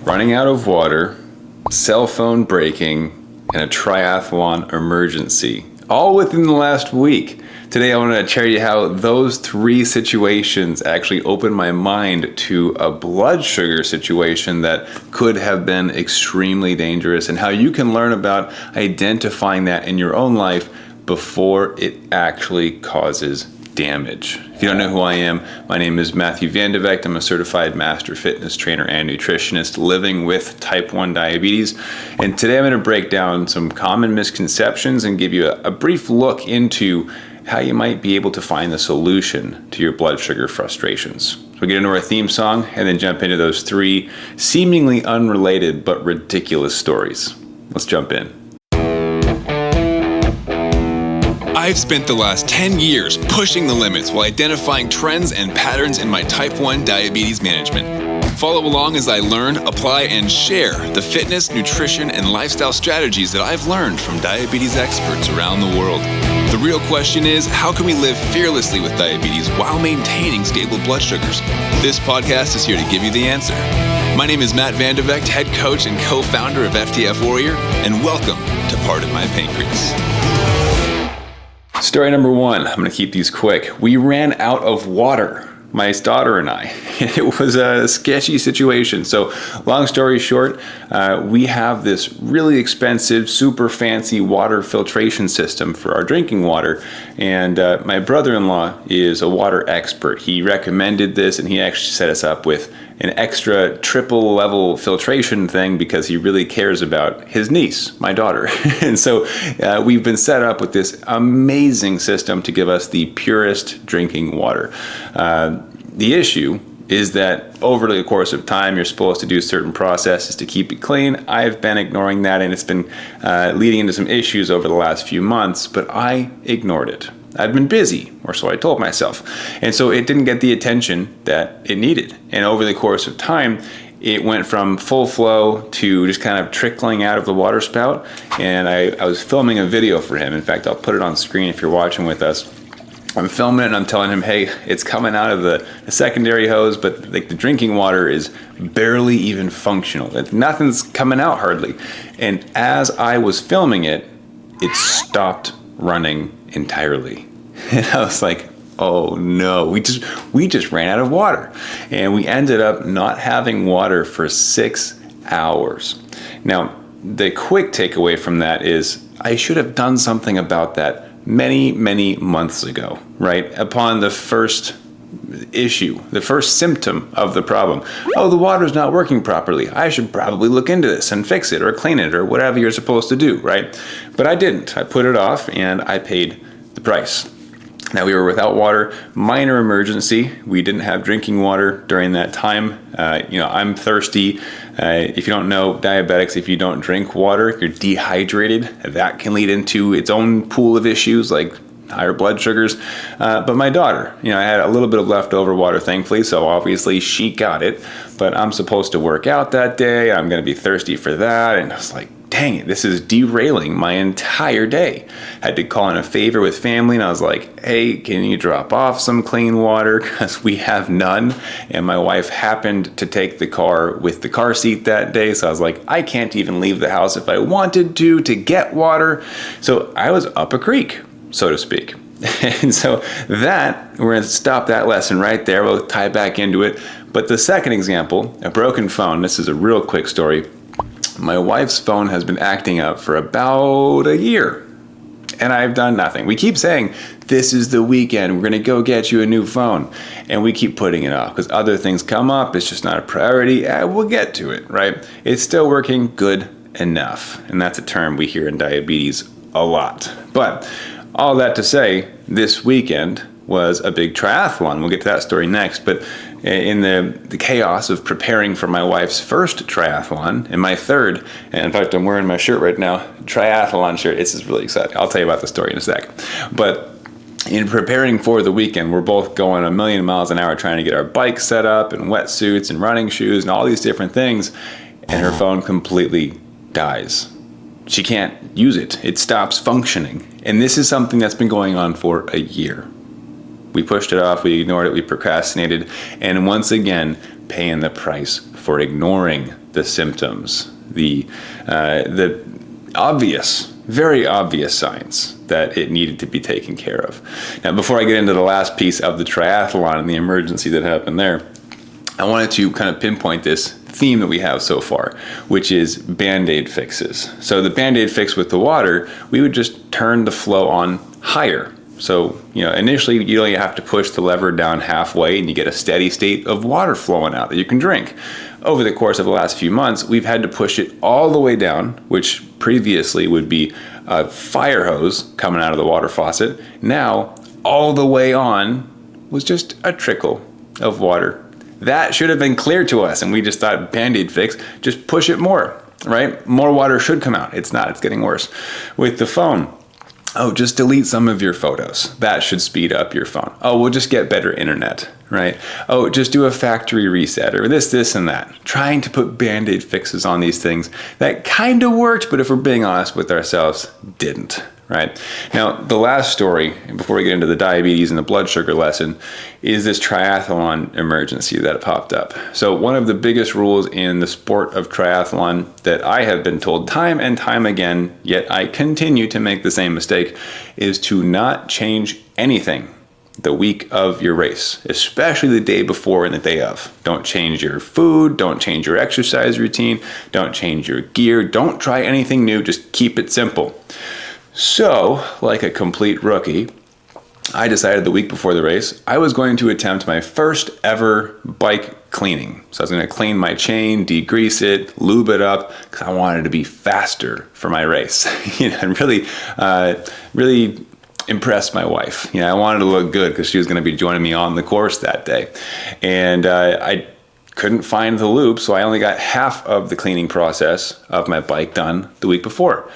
running out of water, cell phone breaking, and a triathlon emergency, all within the last week. Today I want to share you how those three situations actually opened my mind to a blood sugar situation that could have been extremely dangerous, and how you can learn about identifying that in your own life before it actually causes damage. If you don't know who I am, my name is Matthew Van Deviation. I'm a certified master fitness trainer and nutritionist living with type 1 diabetes. And today I'm going to break down some common misconceptions and give you a brief look into how you might be able to find the solution to your blood sugar frustrations. So we get into our theme song and then jump into those three seemingly unrelated but ridiculous stories. Let's jump in. I've spent the last 10 years pushing the limits while identifying trends and patterns in my type 1 diabetes management. Follow along as I learn, apply, and share the fitness, nutrition, and lifestyle strategies that I've learned from diabetes experts around the world. The real question is, how can we live fearlessly with diabetes while maintaining stable blood sugars? This podcast is here to give you the answer. My name is Matt Van Deviation, head coach and co-founder of FTF Warrior, and welcome to Pardon My Pancreas. Story number one, I'm going to keep these quick. We ran out of water, my daughter and I. It was a sketchy situation. So long story short, we have this really expensive, super fancy water filtration system for our drinking water. And my brother-in-law is a water expert. He recommended this, and he actually set us up with an extra triple level filtration thing because he really cares about his niece, my daughter. And so we've been set up with this amazing system to give us the purest drinking water. The issue is that over the course of time, you're supposed to do certain processes to keep it clean. I've been ignoring that, and it's been leading into some issues over the last few months, but I ignored it. I'd been busy, or so I told myself. And so it didn't get the attention that it needed. And over the course of time, it went from full flow to just kind of trickling out of the water spout. And I was filming a video for him. In fact, I'll put it on screen if you're watching with us. I'm filming it and I'm telling him, hey, it's coming out of the secondary hose, but like the drinking water is barely even functional. Nothing's coming out hardly. And as I was filming it, it stopped running entirely. And I was like, oh no, we just ran out of water. And we ended up not having water for 6 hours. Now, the quick takeaway from that is I should have done something about that many months ago, right? Upon the first issue, the first symptom of the problem. Oh, the water's not working properly. I should probably look into this and fix it or clean it or whatever you're supposed to do, right? But I didn't. I put it off and I paid the price. Now, we were without water, minor emergency. We didn't have drinking water during that time. I'm thirsty. If you don't know, diabetics, if you don't drink water, if you're dehydrated, that can lead into its own pool of issues like higher blood sugars. But my daughter, I had a little bit of leftover water, thankfully, so obviously she got it. But I'm supposed to work out that day. I'm going to be thirsty for that. And I was like, dang it, this is derailing my entire day. Had to call in a favor with family, and I was like, hey, can you drop off some clean water? Because we have none. And my wife happened to take the car with the car seat that day. So I was like, I can't even leave the house if I wanted to get water. So I was up a creek, so to speak. And so we're going to stop that lesson right there. We'll tie back into it. But the second example, a broken phone. This is a real quick story. My wife's phone has been acting up for about a year, and I've done nothing. We keep saying, this is the weekend, we're going to go get you a new phone. And we keep putting it off because other things come up. It's just not a priority. We'll get to it, right? It's still working good enough. And that's a term we hear in diabetes a lot. But all that to say, this weekend was a big triathlon. We'll get to that story next. But in the chaos of preparing for my wife's first triathlon and my third, and in fact, I'm wearing my shirt right now, triathlon shirt. This is really exciting. I'll tell you about the story in a sec. But in preparing for the weekend, we're both going a million miles an hour trying to get our bikes set up and wetsuits and running shoes and all these different things. And her phone completely dies. She can't use it. It stops functioning. And this is something that's been going on for a year. We pushed it off, we ignored it, we procrastinated, and once again, paying the price for ignoring the symptoms, the obvious, very obvious signs that it needed to be taken care of. Now, before I get into the last piece of the triathlon and the emergency that happened there, I wanted to kind of pinpoint this theme that we have so far, which is Band-Aid fixes. So the Band-Aid fix with the water, we would just turn the flow on higher. So, initially you only have to push the lever down halfway and you get a steady state of water flowing out that you can drink. Over the course of the last few months, we've had to push it all the way down, which previously would be a fire hose coming out of the water faucet. Now, all the way on was just a trickle of water. That should have been clear to us, and we just thought Band-Aid fix, just push it more, right? More water should come out. It's not, it's getting worse. With the phone, just delete some of your photos. That should speed up your phone. We'll just get better internet, right? Just do a factory reset or this, and that. Trying to put Band-Aid fixes on these things that kind of worked, but if we're being honest with ourselves, didn't. Right? Now, the last story, before we get into the diabetes and the blood sugar lesson, is this triathlon emergency that popped up. So one of the biggest rules in the sport of triathlon that I have been told time and time again, yet I continue to make the same mistake, is to not change anything the week of your race, especially the day before and the day of. Don't change your food, don't change your exercise routine, don't change your gear, don't try anything new, just keep it simple. So, like a complete rookie, I decided the week before the race, I was going to attempt my first ever bike cleaning. So I was going to clean my chain, degrease it, lube it up, because I wanted to be faster for my race. And really impress my wife. I wanted to look good because she was going to be joining me on the course that day. And I couldn't find the lube, so I only got half of the cleaning process of my bike done the week before.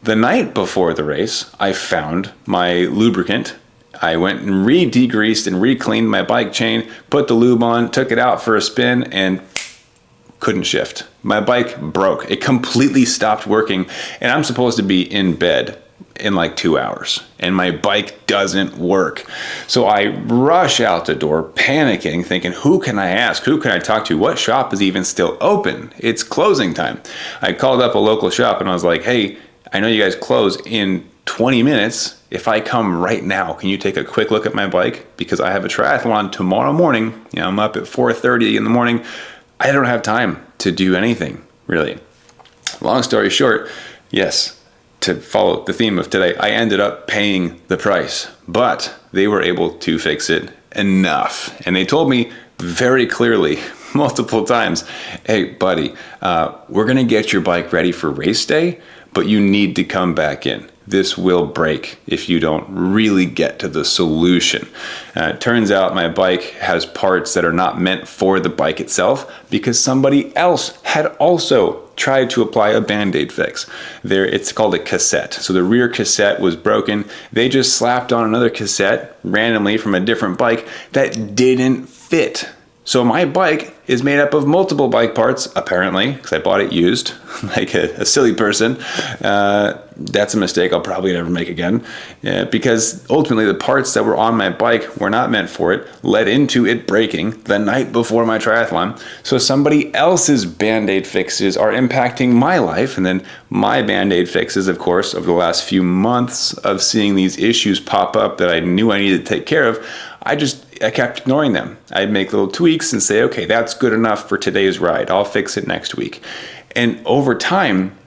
The night before the race, I found my lubricant. I went and re-degreased and re-cleaned my bike chain, put the lube on, took it out for a spin, and couldn't shift. My bike broke. It completely stopped working, and I'm supposed to be in bed in like 2 hours, and my bike doesn't work. So I rush out the door, panicking, thinking, who can I ask? Who can I talk to? What shop is even still open? It's closing time. I called up a local shop, and I was like, hey, I know you guys close in 20 minutes. If I come right now, can you take a quick look at my bike? Because I have a triathlon tomorrow morning. I'm up at 4:30 in the morning. I don't have time to do anything, really. Long story short, yes, to follow the theme of today, I ended up paying the price, but they were able to fix it enough. And they told me very clearly, multiple times, hey, buddy, we're going to get your bike ready for race day, but you need to come back in. This will break if you don't really get to the solution. It turns out my bike has parts that are not meant for the bike itself because somebody else had also tried to apply a Band-Aid fix. It's called a cassette. So the rear cassette was broken. They just slapped on another cassette randomly from a different bike that didn't fit. So my bike is made up of multiple bike parts, apparently, because I bought it used, like a silly person. That's a mistake I'll probably never make again, because ultimately the parts that were on my bike were not meant for it, led into it breaking the night before my triathlon. So somebody else's Band-Aid fixes are impacting my life, and then my Band-Aid fixes, of course, over the last few months of seeing these issues pop up that I knew I needed to take care of, I kept ignoring them. I'd make little tweaks and say, okay, that's good enough for today's ride. I'll fix it next week. And over time,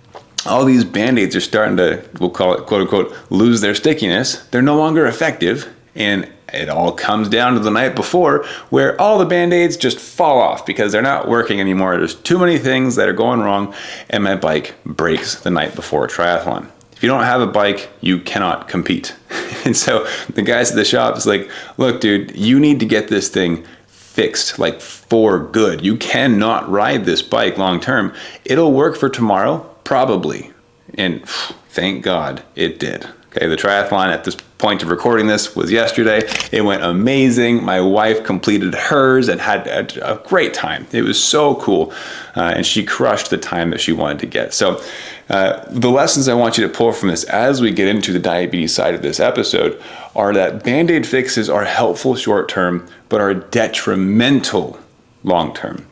all these Band-Aids are starting to, we'll call it, quote unquote, lose their stickiness. They're no longer effective. And it all comes down to the night before where all the Band-Aids just fall off because they're not working anymore. There's too many things that are going wrong, and my bike breaks the night before a triathlon. If you don't have a bike, you cannot compete. And so the guys at the shop is like, look, dude, you need to get this thing fixed, like for good. You cannot ride this bike long term. It'll work for tomorrow, probably. And thank God it did. Okay, the triathlon at this point of recording this was yesterday. It went amazing. My wife completed hers and had a great time. It was so cool. And she crushed the time that she wanted to get. So the lessons I want you to pull from this as we get into the diabetes side of this episode are that Band-Aid fixes are helpful short term, but are detrimental long term.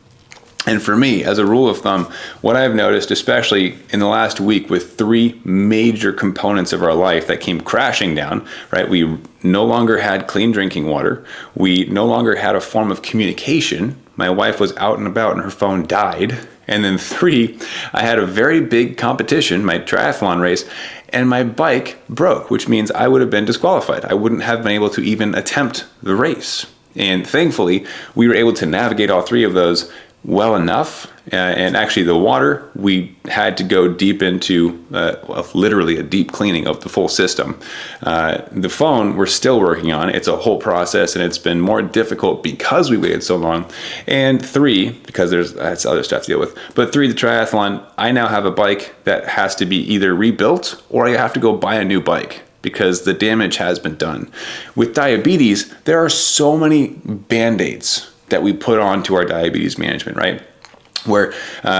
And for me, as a rule of thumb, what I've noticed, especially in the last week with three major components of our life that came crashing down, right? We no longer had clean drinking water. We no longer had a form of communication. My wife was out and about and her phone died. And then three, I had a very big competition, my triathlon race, and my bike broke, which means I would have been disqualified. I wouldn't have been able to even attempt the race. And thankfully, we were able to navigate all three of those well enough. And actually the water, we had to go deep into literally a deep cleaning of the full system. The phone we're still working on. It's a whole process and it's been more difficult because we waited so long. And three, because that's other stuff to deal with. But three, the triathlon, I now have a bike that has to be either rebuilt or I have to go buy a new bike, because the damage has been done. With diabetes, there are so many Band-Aids that we put onto our diabetes management, right? Where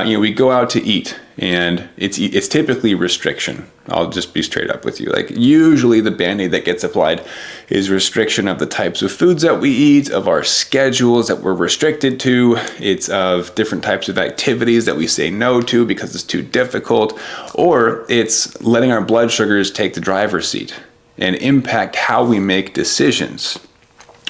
we go out to eat and it's typically restriction. I'll just be straight up with you. Like usually the Band-Aid that gets applied is restriction of the types of foods that we eat, of our schedules that we're restricted to. It's of different types of activities that we say no to because it's too difficult, or it's letting our blood sugars take the driver's seat and impact how we make decisions.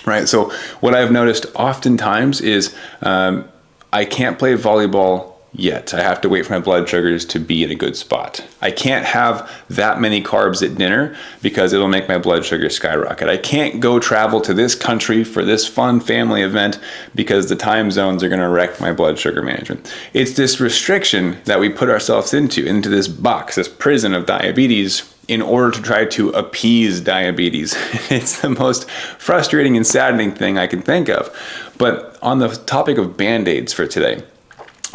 Right. So what I've noticed oftentimes is I can't play volleyball yet. I have to wait for my blood sugars to be in a good spot. I can't have that many carbs at dinner because it'll make my blood sugar skyrocket. I can't go travel to this country for this fun family event because the time zones are going to wreck my blood sugar management. It's this restriction that we put ourselves into this box, this prison of diabetes, in order to try to appease diabetes. It's the most frustrating and saddening thing I can think of. But on the topic of Band-Aids for today,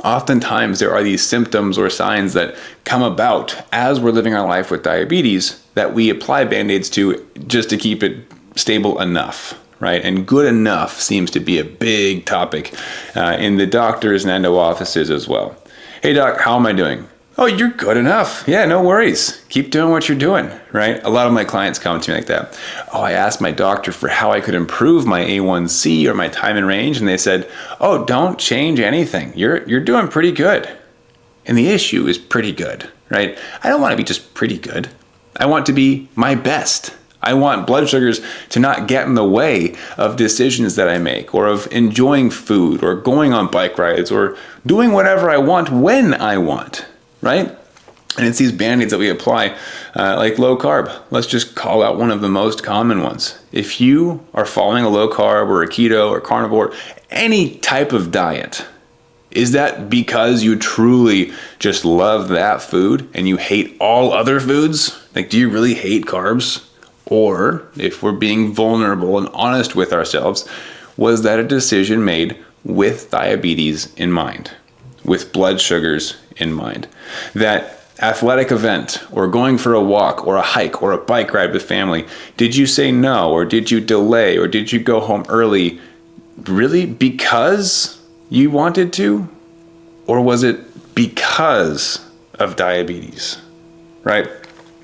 oftentimes there are these symptoms or signs that come about as we're living our life with diabetes that we apply Band-Aids to just to keep it stable enough, right? And good enough seems to be a big topic in the doctors and endo offices as well. Hey doc, how am I doing? Oh, you're good enough. Yeah, no worries. Keep doing what you're doing, right? A lot of my clients come to me like that. Oh, I asked my doctor for how I could improve my A1C or my time in range, and they said, oh, don't change anything. You're doing pretty good. And the issue is pretty good, right? I don't want to be just pretty good. I want to be my best. I want blood sugars to not get in the way of decisions that I make, or of enjoying food, or going on bike rides, or doing whatever I want when I want. Right? And it's these Band-Aids that we apply, like low carb. Let's just call out one of the most common ones. If you are following a low carb or a keto or carnivore, any type of diet, is that because you truly just love that food and you hate all other foods? Like, do you really hate carbs? Or, if we're being vulnerable and honest with ourselves, was that a decision made with diabetes in mind, with blood sugars in mind? That athletic event, or going for a walk or a hike or a bike ride with family, did you say no, or did you delay, or did you go home early really because you wanted to? Or was it because of diabetes, right?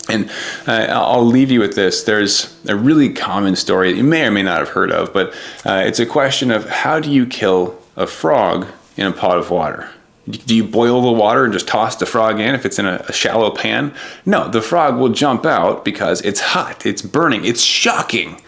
And I'll leave you with this. There's a really common story that you may or may not have heard of, but it's a question of how do you kill a frog in a pot of water? Do you boil the water and just toss the frog in if it's in a shallow pan? No, the frog will jump out because it's hot, it's burning, it's shocking.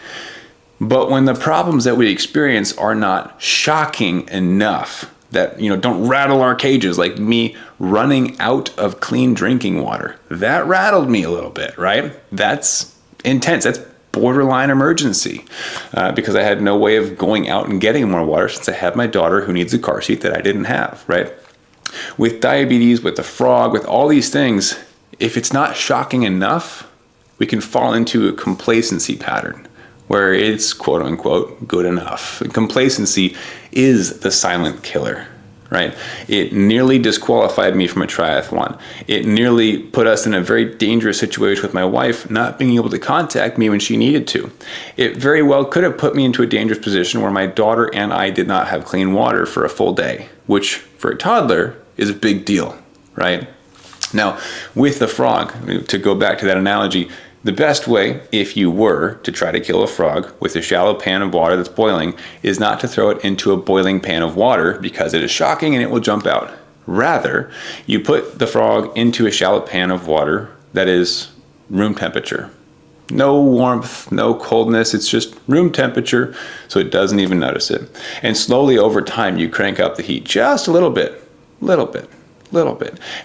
But when the problems that we experience are not shocking enough, that don't rattle our cages, like me running out of clean drinking water, that rattled me a little bit, right? That's intense. That's borderline emergency because I had no way of going out and getting more water since I had my daughter who needs a car seat that I didn't have, right? With diabetes, with the frog, with all these things, if it's not shocking enough, we can fall into a complacency pattern where it's quote unquote good enough. Complacency is the silent killer, right? It nearly disqualified me from a triathlon. It nearly put us in a very dangerous situation with my wife not being able to contact me when she needed to. It very well could have put me into a dangerous position where my daughter and I did not have clean water for a full day, which for a toddler is a big deal, right? Now, with the frog, to go back to that analogy, The best way, if you were to try to kill a frog with a shallow pan of water that's boiling, is not to throw it into a boiling pan of water because it is shocking and it will jump out. Rather, you put the frog into a shallow pan of water that is room temperature. No warmth, no coldness, it's just room temperature, so it doesn't even notice it. And slowly over time, you crank up the heat just a little bit.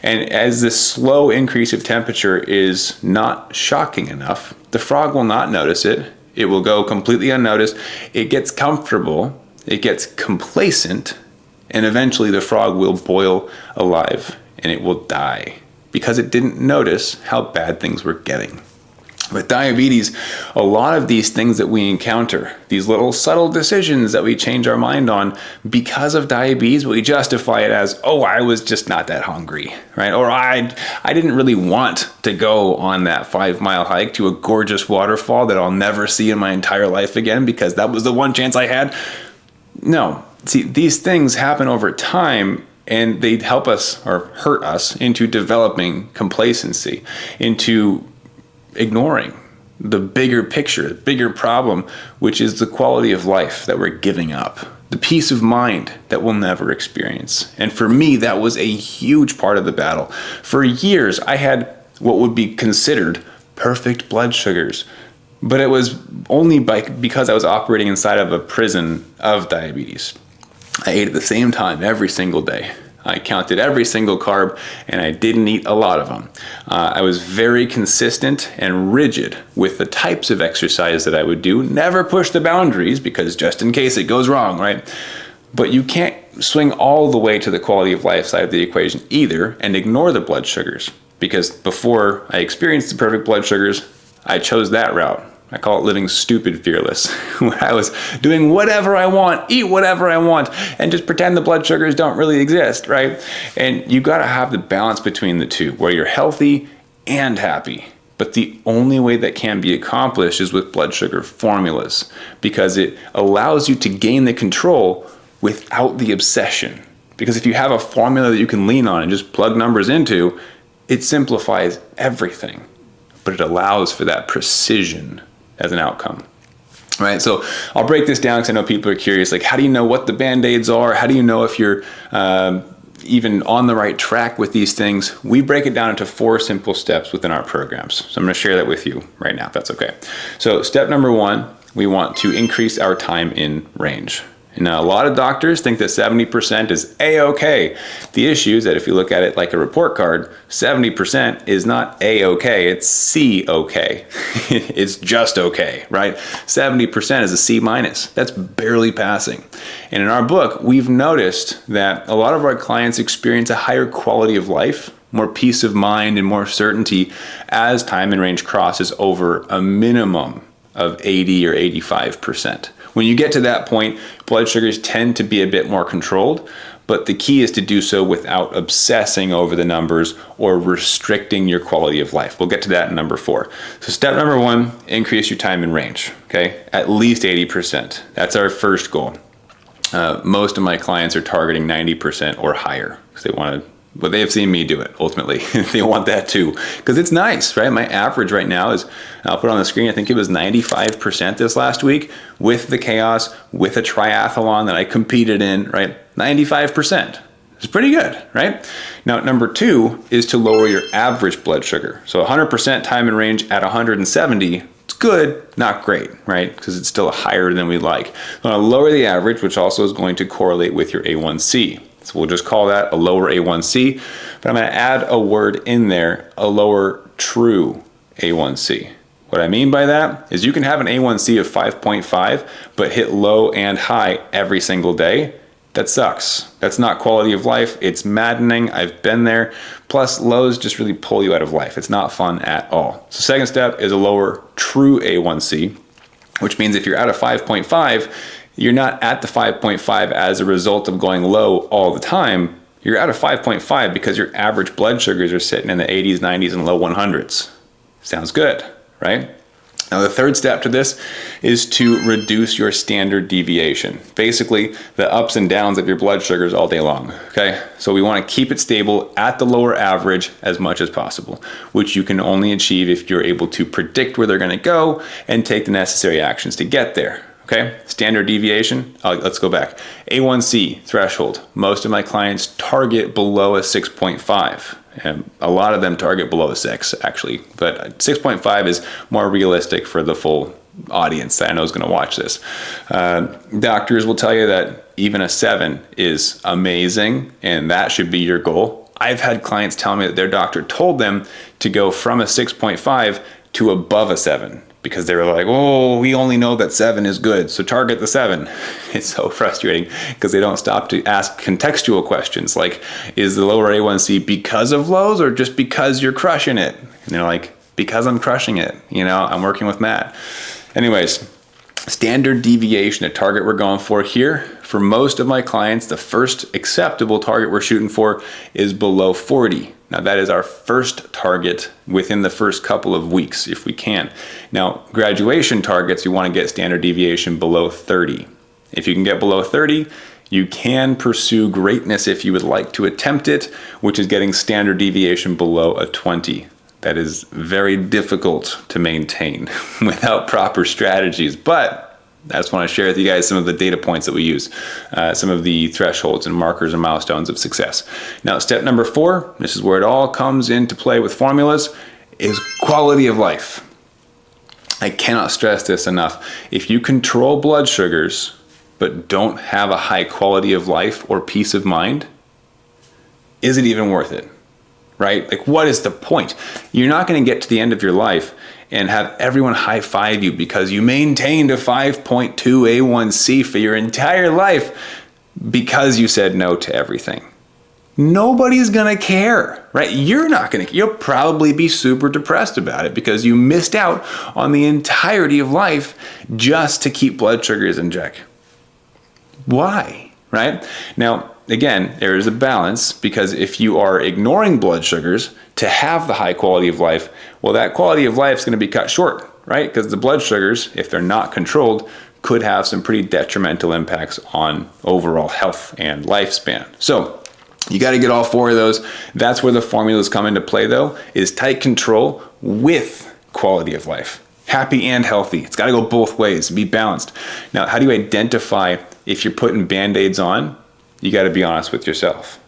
And as this slow increase of temperature is not shocking enough, the frog will not notice it. It will go completely unnoticed. It gets comfortable, it gets complacent, and eventually the frog will boil alive and it will die because it didn't notice how bad things were getting. With diabetes, a lot of these things that we encounter, these little subtle decisions that we change our mind on because of diabetes, we justify it as, oh, I was just not that hungry, right? Or I didn't really want to go on that 5-mile hike to a gorgeous waterfall that I'll never see in my entire life again because that was the one chance I had. No, see, these things happen over time and they help us or hurt us into developing complacency, into ignoring the bigger picture, the bigger problem, which is the quality of life that we're giving up, the peace of mind that we'll never experience. And for me, that was a huge part of the battle. For years, I had what would be considered perfect blood sugars, but it was only because I was operating inside of a prison of diabetes. I ate at the same time every single day. I counted every single carb, and I didn't eat a lot of them. I was very consistent and rigid with the types of exercise that I would do. Never push the boundaries because just in case it goes wrong, right? But you can't swing all the way to the quality of life side of the equation either and ignore the blood sugars, because before I experienced the perfect blood sugars, I chose that route. I call it living stupid fearless, where I was doing whatever I want, eat whatever I want, and just pretend the blood sugars don't really exist, right? And you gotta have the balance between the two, where you're healthy and happy. But the only way that can be accomplished is with blood sugar formulas, because it allows you to gain the control without the obsession. Because if you have a formula that you can lean on and just plug numbers into, it simplifies everything, but it allows for that precision as an outcome, right? So I'll break this down because I know people are curious, like, how do you know what the Band-Aids are? How do you know if you're even on the right track with these things? We break it down into 4 simple steps within our programs. So I'm gonna share that with you right now, if that's okay. So step number 1, we want to increase our time in range. Now, a lot of doctors think that 70% is A-okay. The issue is that if you look at it like a report card, 70% is not A-okay, it's C-okay. It's just okay, right? 70% is a C-. That's barely passing. And in our book, we've noticed that a lot of our clients experience a higher quality of life, more peace of mind, and more certainty as time in range crosses over a minimum of 80 or 85%. When you get to that point, blood sugars tend to be a bit more controlled, but the key is to do so without obsessing over the numbers or restricting your quality of life. We'll get to that in number 4. So step number 1, increase your time in range, okay? At least 80%. That's our first goal. Most of my clients are targeting 90% or higher because they want to, but they have seen me do it ultimately. They want that too, because it's nice, right? My average right now is, I'll put it on the screen, I think it was 95% this last week with the chaos, with a triathlon that I competed in, right? 95%. It's pretty good, right? Now, number 2 is to lower your average blood sugar. So 100% time in range at 170, it's good, not great, right? Because it's still higher than we like. So I want to lower the average, which also is going to correlate with your A1C. So we'll just call that a lower A1C, but I'm going to add a word in there, a lower true A1C. What I mean by that is you can have an A1C of 5.5, but hit low and high every single day. That sucks. That's not quality of life. It's maddening. I've been there. Plus, lows just really pull you out of life. It's not fun at all. So second step is a lower true A1C, which means if you're at a 5.5, you're not at the 5.5 as a result of going low all the time. You're at a 5.5 because your average blood sugars are sitting in the 80s, 90s, and low 100s. Sounds good, right? Now, the third step to this is to reduce your standard deviation. Basically, the ups and downs of your blood sugars all day long, okay? So we want to keep it stable at the lower average as much as possible, which you can only achieve if you're able to predict where they're going to go and take the necessary actions to get there. Okay, standard deviation, let's go back. A1C threshold, most of my clients target below a 6.5. And a lot of them target below a 6, actually. But 6.5 is more realistic for the full audience that I know is going to watch this. Doctors will tell you that even a 7 is amazing, and that should be your goal. I've had clients tell me that their doctor told them to go from a 6.5 to above a 7. Because they were like, oh, we only know that 7 is good, so target the 7. It's so frustrating because they don't stop to ask contextual questions like, is the lower A1C because of lows or just because you're crushing it? And they're like, because I'm crushing it. I'm working with Matt. Anyways, standard deviation, a target we're going for here. For most of my clients, the first acceptable target we're shooting for is below 40. Now that is our first target within the first couple of weeks, if we can. Now, graduation targets, you want to get standard deviation below 30. If you can get below 30, you can pursue greatness if you would like to attempt it, which is getting standard deviation below a 20. That is very difficult to maintain without proper strategies, but I just want to share with you guys some of the data points that we use, some of the thresholds and markers and milestones of success. Now, step number 4, this is where it all comes into play with formulas, is quality of life. I cannot stress this enough. If you control blood sugars, but don't have a high quality of life or peace of mind, is it even worth it? Right? Like, what is the point? You're not going to get to the end of your life and have everyone high five you because you maintained a 5.2 A1C for your entire life because you said no to everything. Nobody's gonna care, right? You'll probably be super depressed about it because you missed out on the entirety of life just to keep blood sugars in check. Why, right? Now, again, there is a balance because if you are ignoring blood sugars to have the high quality of life, well, that quality of life is going to be cut short, right? Because the blood sugars, if they're not controlled, could have some pretty detrimental impacts on overall health and lifespan. So you got to get all 4 of those. That's where the formulas come into play, though, is tight control with quality of life. Happy and healthy. It's got to go both ways, be balanced. Now, how do you identify if you're putting Band-Aids on? You got to be honest with yourself.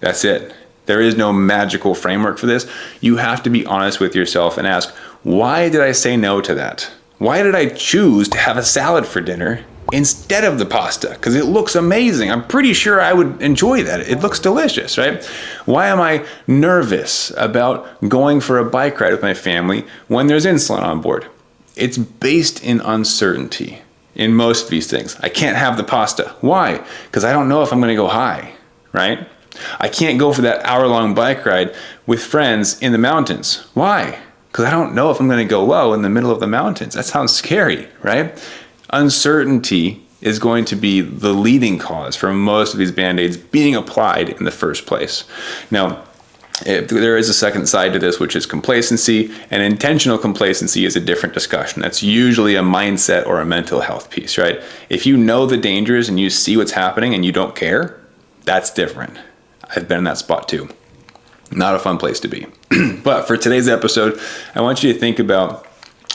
That's it. There is no magical framework for this. You have to be honest with yourself and ask, why did I say no to that? Why did I choose to have a salad for dinner instead of the pasta? Because it looks amazing. I'm pretty sure I would enjoy that. It looks delicious, right? Why am I nervous about going for a bike ride with my family when there's insulin on board? It's based in uncertainty. In most of these things, I can't have the pasta. Why? Because I don't know if I'm going to go high, right? I can't go for that hour-long bike ride with friends in the mountains. Why? Because I don't know if I'm going to go low in the middle of the mountains. That sounds scary, right? Uncertainty is going to be the leading cause for most of these Band-Aids being applied in the first place. Now, there is a second side to this, which is complacency, and intentional complacency is a different discussion. That's usually a mindset or a mental health piece, right? If you know the dangers and you see what's happening and you don't care, that's different. I've been in that spot too. Not a fun place to be. But for today's episode, I want you to think about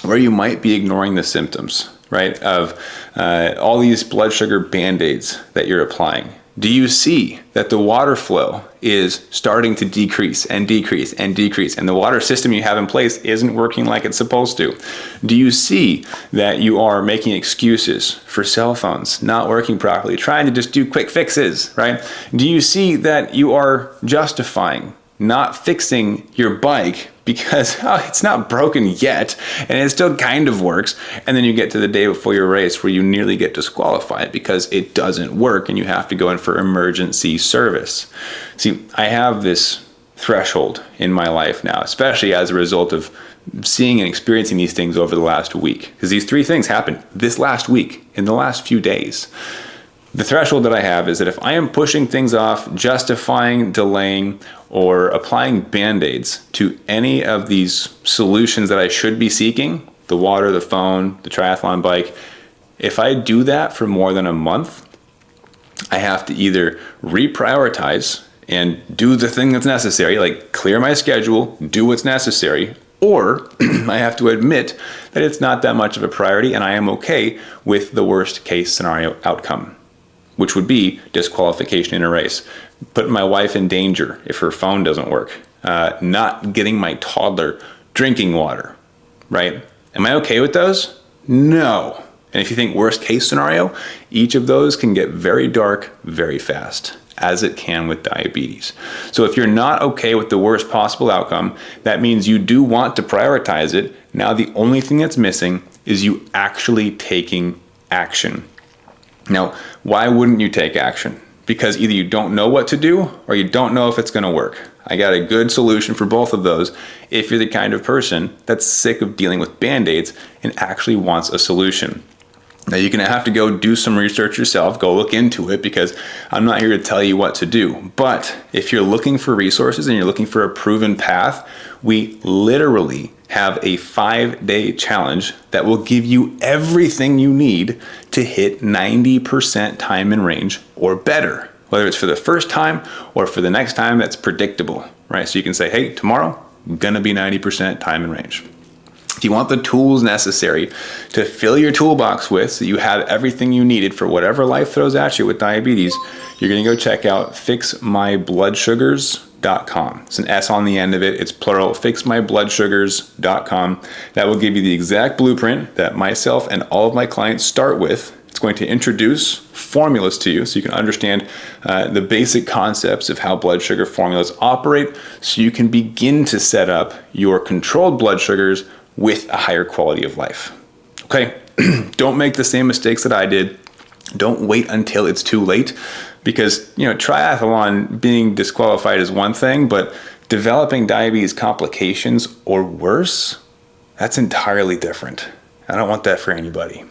where you might be ignoring the symptoms, right, of all these blood sugar Band-Aids that you're applying. Do you see that the water flow is starting to decrease and decrease and decrease, and the water system you have in place isn't working like it's supposed to? Do you see that you are making excuses for cell phones not working properly, trying to just do quick fixes, right? Do you see that you are justifying not fixing your bike because it's not broken yet and it still kind of works, and then you get to the day before your race where you nearly get disqualified because it doesn't work and you have to go in for emergency service? See, I have this threshold in my life now, especially as a result of seeing and experiencing these things over the last week, because these 3 things happened this last week, in the last few days. The threshold that I have is that if I am pushing things off, justifying, delaying, or applying Band-Aids to any of these solutions that I should be seeking, the water, the phone, the triathlon bike. If I do that for more than a month, I have to either reprioritize and do the thing that's necessary, like clear my schedule, do what's necessary, or I have to admit that it's not that much of a priority and I am okay with the worst case scenario outcome, which would be disqualification in a race, putting my wife in danger if her phone doesn't work, not getting my toddler drinking water, right? Am I okay with those? No. And if you think worst case scenario, each of those can get very dark very fast, as it can with diabetes. So if you're not okay with the worst possible outcome, that means you do want to prioritize it. Now the only thing that's missing is you actually taking action. Now, why wouldn't you take action? Because either you don't know what to do or you don't know if it's going to work. I got a good solution for both of those if you're the kind of person that's sick of dealing with band-aids and actually wants a solution. Now you're going to have to go do some research yourself, go look into it, because I'm not here to tell you what to do. But if you're looking for resources and you're looking for a proven path, we literally have a 5-day challenge that will give you everything you need to hit 90% time in range or better, whether it's for the first time or for the next time that's predictable, right? So you can say, hey, tomorrow I'm going to be 90% time in range. If you want the tools necessary to fill your toolbox with so you have everything you needed for whatever life throws at you with diabetes, you're going to go check out fixmybloudsugars.com. It's an S on the end of it. It's plural, fixmybloudsugars.com. That will give you the exact blueprint that myself and all of my clients start with. It's going to introduce formulas to you so you can understand the basic concepts of how blood sugar formulas operate so you can begin to set up your controlled blood sugars with a higher quality of life. Okay, don't make the same mistakes that I did. Don't wait until it's too late, because triathlon being disqualified is one thing, but developing diabetes complications or worse, that's entirely different. I don't want that for anybody.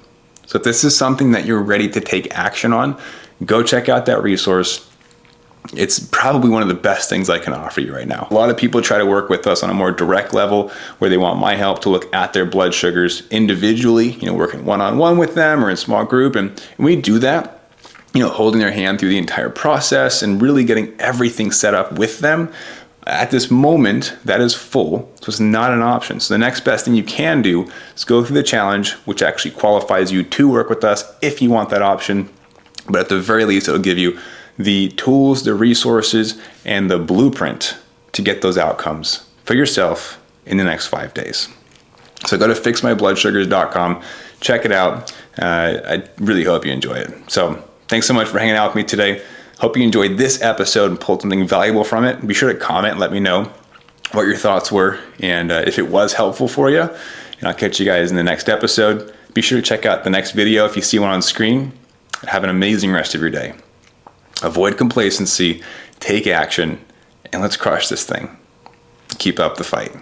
So if this is something that you're ready to take action on, go check out that resource. It's probably one of the best things I can offer you right now. A lot of people try to work with us on a more direct level where they want my help to look at their blood sugars individually, working one-on-one with them or in small group. And we do that, holding their hand through the entire process and really getting everything set up with them. At this moment, that is full, so it's not an option. So the next best thing you can do is go through the challenge, which actually qualifies you to work with us if you want that option. But at the very least, it'll give you the tools, the resources, and the blueprint to get those outcomes for yourself in the next 5 days. So go to fixmybloudsugars.com, check it out. I really hope you enjoy it. So thanks so much for hanging out with me today. Hope you enjoyed this episode and pulled something valuable from it. Be sure to comment and let me know what your thoughts were and if it was helpful for you. And I'll catch you guys in the next episode. Be sure to check out the next video if you see one on screen. Have an amazing rest of your day. Avoid complacency, take action, and let's crush this thing. Keep up the fight.